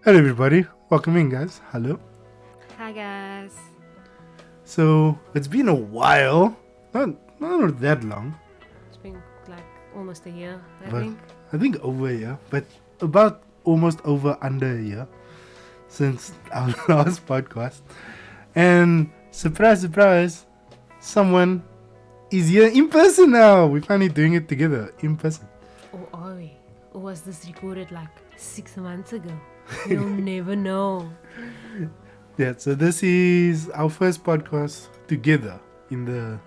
Hello, everybody. Welcome in, guys. Hello. Hi guys. So it's been a while, not that long, It's been like almost a year, I but think. I think over a year, but about almost under a year since our last podcast. And surprise, surprise, someone is here in person now. We're finally doing it together in person. Or are we? Or was this recorded like 6 months ago? You'll never know. Yeah, so this is our first podcast together in the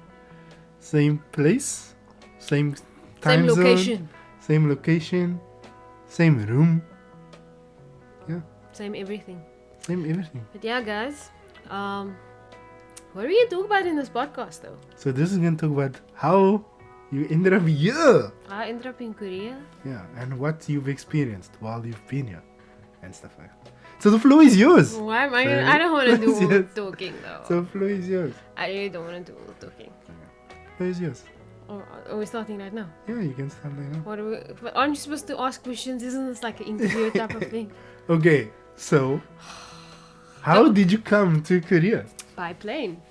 same place, same time Same zone, location. same location, same room. Yeah, Same everything. same everything. But yeah guys, what are we gonna talk about in this podcast though? So this is gonna talk about how you ended up here. I ended up in Korea. Yeah, and what you've experienced while you've been here and stuff like that. So the floor is yours. Why am I Sorry. I don't wanna do all the Yes. talking though. So the floor is yours. I really don't wanna do all the talking. Floor is yours. Or are we starting right now? Yeah, you can start right now. What are we, but aren't you supposed to ask questions? Isn't this like an interview type of thing? Okay, so how did you come to Korea? By plane.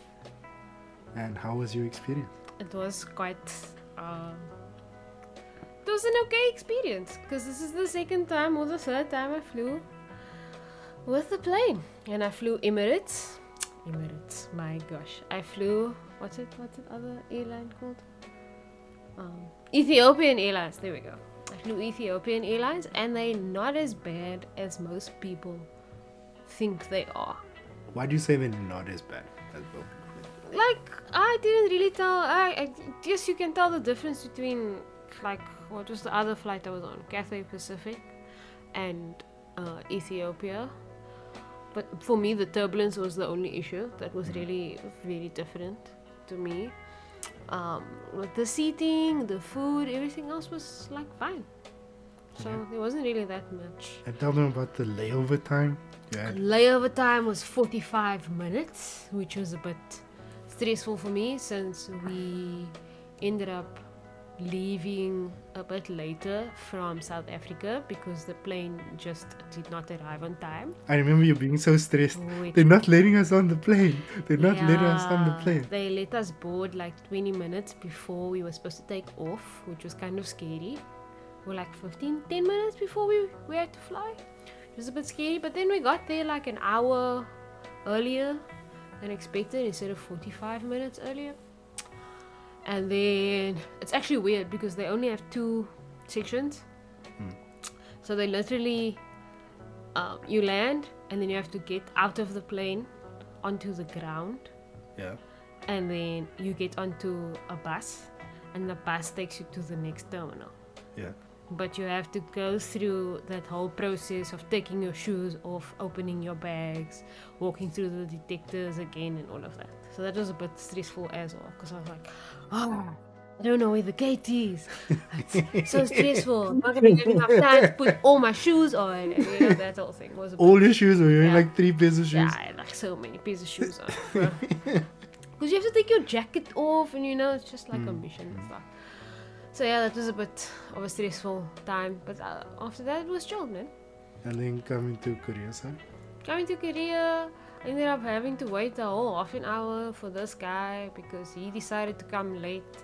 And how was your experience? It was quite it was an okay experience because this is the second time or the third time I flew with the plane, and I flew Emirates, my gosh. I flew what's it other airline called, Ethiopian Airlines, there we go. I flew Ethiopian Airlines, and they're not as bad as most people think they are. Why do you say they're not as bad as both? Like, I didn't really tell. I guess you can tell the difference between, like, what was the other flight I was on? Cathay Pacific and Ethiopia. But for me, the turbulence was the only issue that was really very different to me. With the seating, the food, everything else was like fine. So there wasn't really that much. And tell them about the layover time. Yeah. Layover time was 45 minutes, which was a bit stressful for me since we ended up leaving a bit later from South Africa because the plane just did not arrive on time. I remember you being so stressed. Which- They're not letting us on the plane. They're not letting us on the Yeah, plane. They let us board like 20 minutes before we were supposed to take off, which was kind of scary. Or like 10 minutes before we had to fly. It was a bit scary, but then we got there like an hour earlier than expected instead of 45 minutes earlier. And then it's actually weird because they only have 2 sections. So they literally, you land and then you have to get out of the plane onto the ground, Yeah. and then you get onto a bus, and the bus takes you to the next terminal. Yeah. But you have to go through that whole process of taking your shoes off, opening your bags, walking through the detectors again, and all of that. So that was a bit stressful as well, because I was like, oh, I don't know where the gate is. It's so stressful. I'm not going to get enough time to put all my shoes on. And you know, that whole thing was a bit, All your shoes, were you wearing Yeah. like 3 pairs of shoes? yeah, I had like so many pairs of shoes on. Because you have to take your jacket off, and you know, it's just like a mission and stuff. So yeah, that was a bit of a stressful time, but after that it was chill, man. And then coming to Korea, son. Coming to Korea, I ended up having to wait a whole half an hour for this guy because he decided to come late,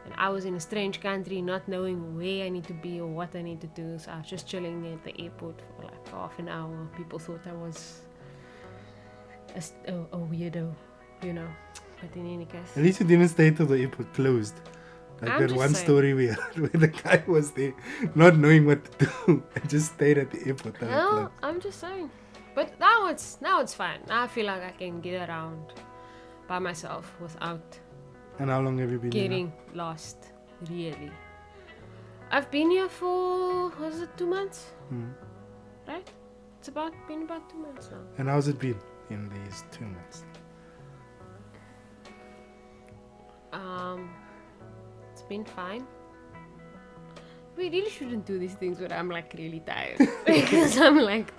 and I was in a strange country not knowing where I need to be or what I need to do, so I was just chilling at the airport for like half an hour. People thought I was a weirdo, you know, but in any case. At least you didn't stay till the airport closed. Like I'm that just one saying. story we heard where the guy was there not knowing what to do and just stayed at the airport. till it No, closed. I'm just saying. But now it's fine. Now I feel like I can get around by myself without And how long have you been here? getting lost. Really. I've been here for, was it 2 months? Hmm. Right? It's been about 2 months now. And how's it been in these 2 months? It's been fine. We really shouldn't do these things when I'm like really tired. Because I'm like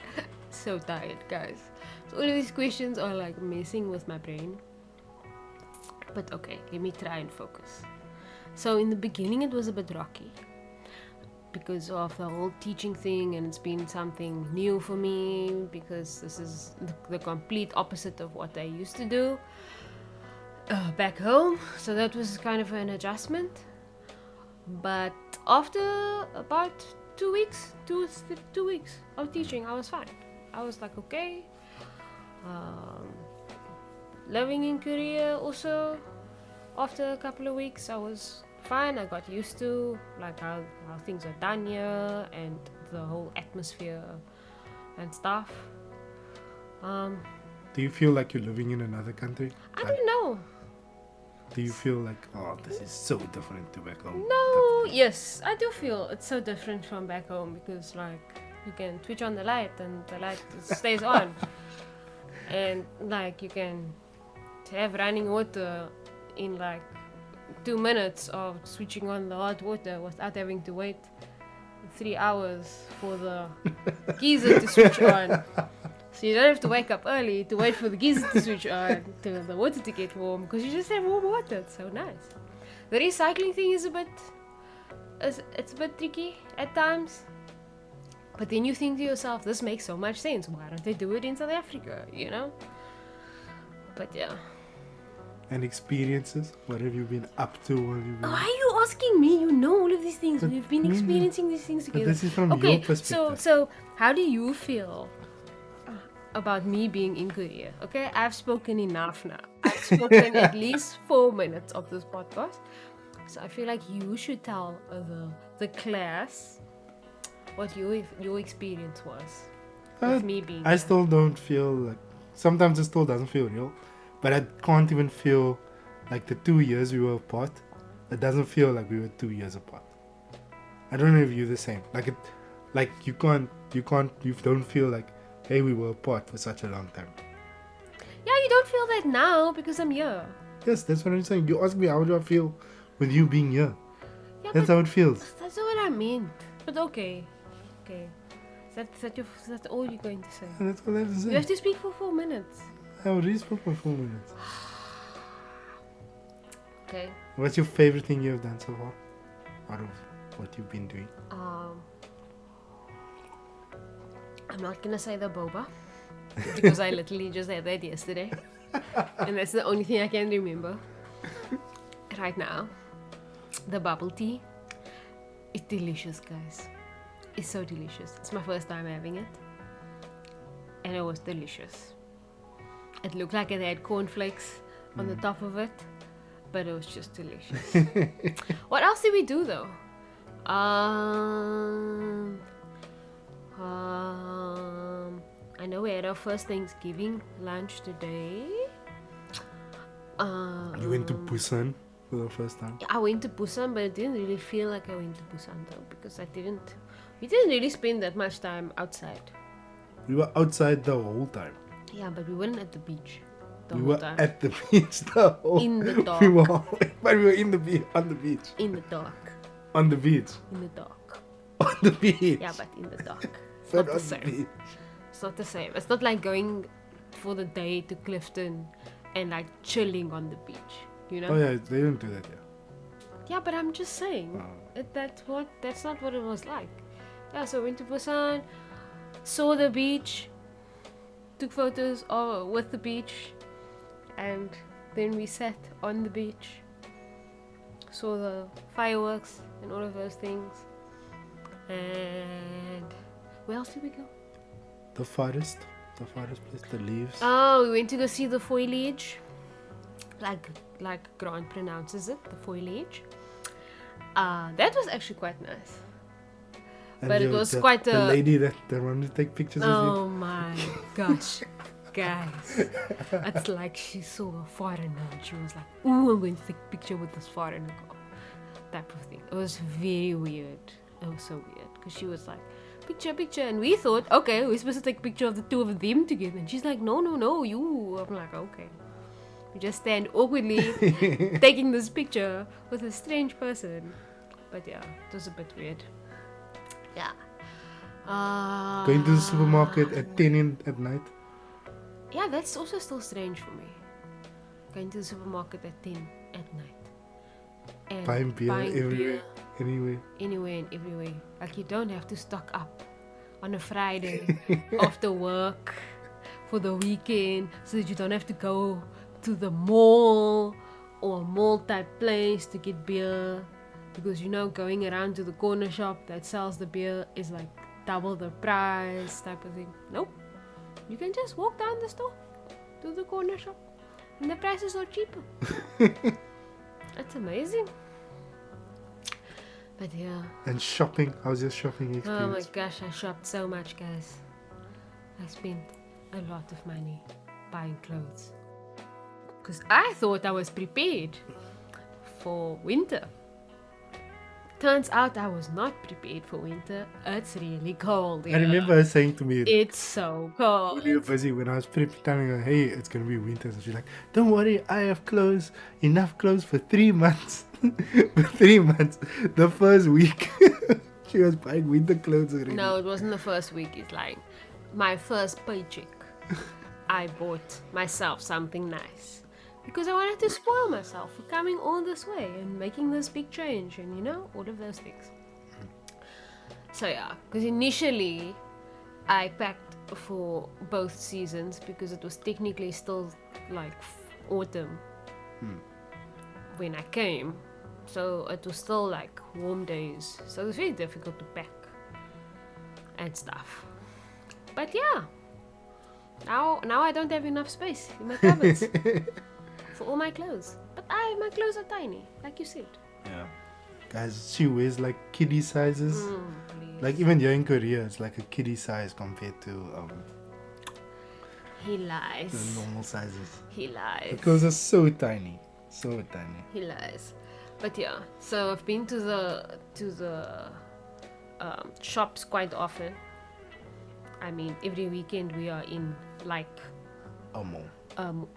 so tired, guys. So all of these questions are like messing with my brain. But okay, let me try and focus. So in the beginning it was a bit rocky. because of the whole teaching thing, and it's been something new for me because this is the complete opposite of what I used to do back home. So that was kind of an adjustment. But after about 2 weeks, two weeks of teaching, I was fine. I was like, okay. Living in Korea also, after a couple of weeks, I was fine. I got used to like how things are done here and the whole atmosphere and stuff. Do you feel like you're living in another country? I don't know. Do you feel like, oh, this is so different to back home? No, yes, I do feel it's so different from back home because like you can switch on the light and the light stays on, and like you can have running water in like 2 minutes of switching on the hot water without having to wait 3 hours for the geyser to switch on. So you don't have to wake up early to wait for the geyser to switch on, to the water to get warm, because you just have warm water. It's so nice. The recycling thing is it's a bit tricky at times. But then you think to yourself, this makes so much sense. Why don't they do it in South Africa, you know? But yeah. And experiences? What have you been up to? What have you been... Why are you asking me? You know all of these things. We've been experiencing these things together. But this is from your perspective. So how do you feel about me being in Korea? Okay, I've spoken enough now. I've spoken at least 4 minutes of this podcast. So I feel like you should tell the class what your experience was with me being I still don't feel like... Sometimes it still doesn't feel real. But I can't even feel like the 2 years we were apart. It doesn't feel like we were 2 years apart. I don't know if you're the same. Like you don't feel like, hey, we were apart for such a long time. Yeah, you don't feel that now because I'm here. Yes, that's what I'm saying. You ask me how do I feel with you being here. Yeah, that's how it feels. That's not what I meant. But okay. Is that all you're going to say? And that's all I have to say. You have to speak for 4 minutes. I already spoke for 4 minutes. Okay. What's your favorite thing you have done so far? Out of what you've been doing? I'm not gonna say the boba because I literally just had that yesterday, and that's the only thing I can remember right now. The bubble tea, it's delicious, guys. It's so delicious. It's my first time having it, and it was delicious. It looked like it had cornflakes on the top of it, but it was just delicious. What else did we do though? I know we had our first Thanksgiving lunch today. You went to Busan for the first time? I went to Busan, but it didn't really feel like I went to Busan though, because we didn't really spend that much time outside. We were outside the whole time. Yeah, but we weren't at the beach the We whole were time. at the beach the whole In the dark. But we were on the beach. In the dark. On the beach. In the dark. On the beach. Yeah, but in the dark. It's But not the on same. the beach. It's not the same. It's not like going for the day to Clifton and like chilling on the beach, you know? Oh yeah, they didn't do that here. Yeah, but I'm just saying that's not what it was like. Yeah, so went to Busan, saw the beach, took photos with the beach, and then we sat on the beach, saw the fireworks and all of those things. And where else did we go? The forest place, the leaves. Oh, we went to go see the foliage, like Grant pronounces it, the foliage. That was actually quite nice. And But it was quite the a... lady that wanted to take pictures of Oh my gosh, guys. It's like she saw a foreigner and she was like, ooh, I'm going to take a picture with this foreigner girl. Type of thing. It was very weird. It was so weird. Because she was like, picture. And we thought, okay, we're supposed to take a picture of the two of them together. And she's like, no, you. I'm like, okay. We just stand awkwardly taking this picture with a strange person. But yeah, it was a bit weird. Yeah. Going to the supermarket at 10 at night. Yeah, that's also still strange for me. Going to the supermarket at 10 at night. And Buying beer everywhere. Anyway. Anywhere and everywhere. Like you don't have to stock up on a Friday after work for the weekend so that you don't have to go to the mall or a mall type place to get beer, because going around to the corner shop that sells the beer is like double the price type of thing. Nope. You can just walk down the store to the corner shop and the prices are cheaper. That's amazing. But yeah. And shopping. How's your shopping experience? Oh my gosh, I shopped so much, guys. I spent a lot of money buying clothes. Because I thought I was prepared for winter. Turns out I was not prepared for winter. It's really cold. I remember her saying to me, it's so cold. when you were busy, when I was telling her, hey, it's going to be winter. So she's like, don't worry, I have clothes, enough clothes for 3 months. For 3 months. The first week, she was buying winter clothes already. No, it wasn't the first week. It's like my first paycheck. I bought myself something nice. Because I wanted to spoil myself for coming all this way and making this big change and all of those things. So yeah, because initially I packed for both seasons because it was technically still like autumn when I came. So it was still like warm days. So it was very difficult to pack and stuff. But yeah, now I don't have enough space in my cupboards. For all my clothes. But my clothes are tiny, like you said. Yeah. Guys, she wears like kiddie sizes. Please. Like even here in Korea, it's like a kiddie size compared to He lies. the normal sizes. He lies. The clothes are so tiny. So tiny. He lies. But yeah, so I've been to the shops quite often. I mean, every weekend we are in like A mall.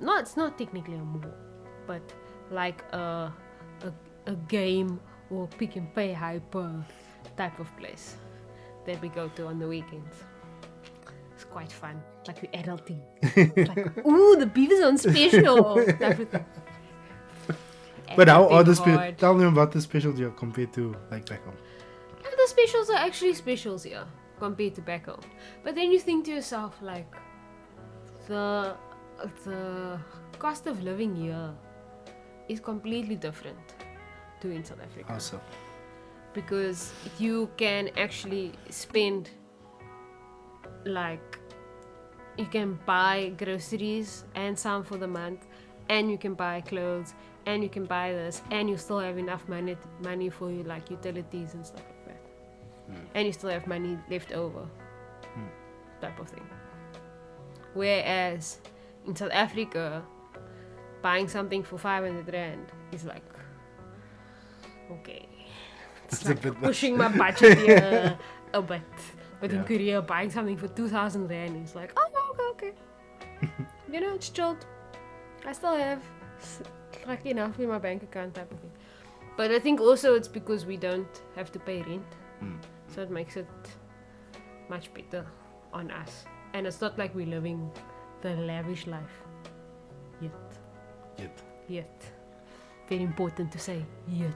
no, it's not technically a mall, but like a game or pick and pay hyper type of place that we go to on the weekends. It's quite fun. Like we're adulting. It's like, ooh, the beef is on special. Type of thing. But how are the Adulting tell me about the specials here compared to like back home. And the specials are actually specials here compared to back home. But then you think to yourself, like, the cost of living here is completely different to in South Africa. Also. Because you can actually spend, like, you can buy groceries and some for the month, and you can buy clothes, and you can buy this, and you still have enough money for you, like utilities and stuff like that. And you still have money left over, type of thing. Whereas in South Africa, buying something for 500 rand is like, okay, it's That's a like bit much. pushing my budget here a bit. But in Yeah. Korea, buying something for 2,000 rand is like, oh, okay. It's chilled. I still have like enough in my bank account type of thing. But I think also it's because we don't have to pay rent. So it makes it much better on us. And it's not like we're living the lavish life yet. Very important to say, yet.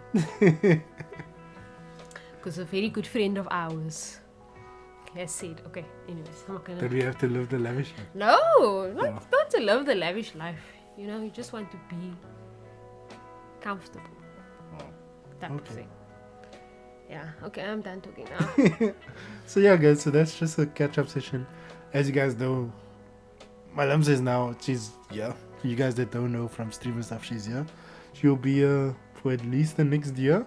Because a very good friend of ours has said, okay, anyways, I'm not gonna... That we have to live the lavish life. No, not to live the lavish life. You just want to be comfortable. Type of Okay. thing. Yeah, okay, I'm done talking now. So yeah, guys, so that's just a catch-up session. As you guys know, Mylumps is now, she's here. You guys that don't know from stream and stuff, she's here. She'll be here for at least the next year.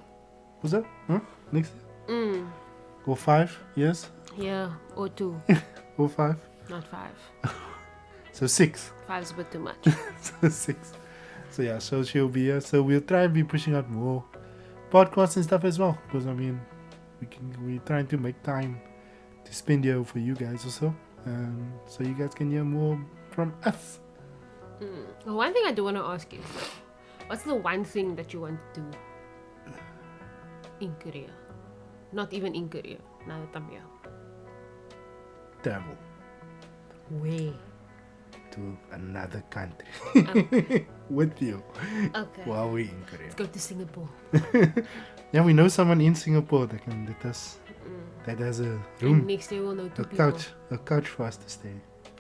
What's that? Huh? Next year? Or 5 years? Yeah, or 2, Or 5? not 5. So 6. 5's a bit too much. So 6. So yeah, so she'll be here. So we'll try and be pushing out more podcasts and stuff as well. Because I mean, we're trying to make time to spend here for you guys also. So you guys can hear more from us. Well, one thing I do want to ask you is, what's the one thing that you want to do in Korea? Not even in Korea, now that I'm here. Travel. Where? to another country Okay. with you Okay. while we're in Korea. Let's go to Singapore. Yeah, we know someone in Singapore that can let us. That has a And room, next year we'll know two a people. couch for us to stay.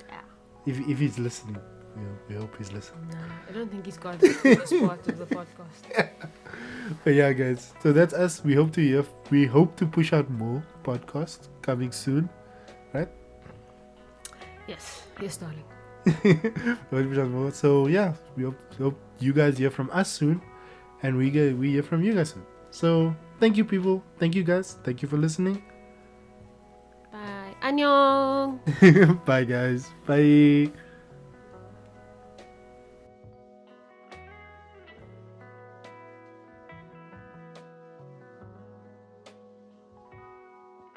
Yeah. If he's listening, we hope he's listening. No, I don't think he's got this part of the podcast. But yeah, guys, so that's us. We hope to push out more podcasts coming soon, right? Yes, darling. We hope to push out more. So yeah, we hope you guys hear from us soon, and we hear from you guys soon. So thank you, people. Thank you, guys. Thank you for listening. Bye. Annyeong. Bye, guys. Bye.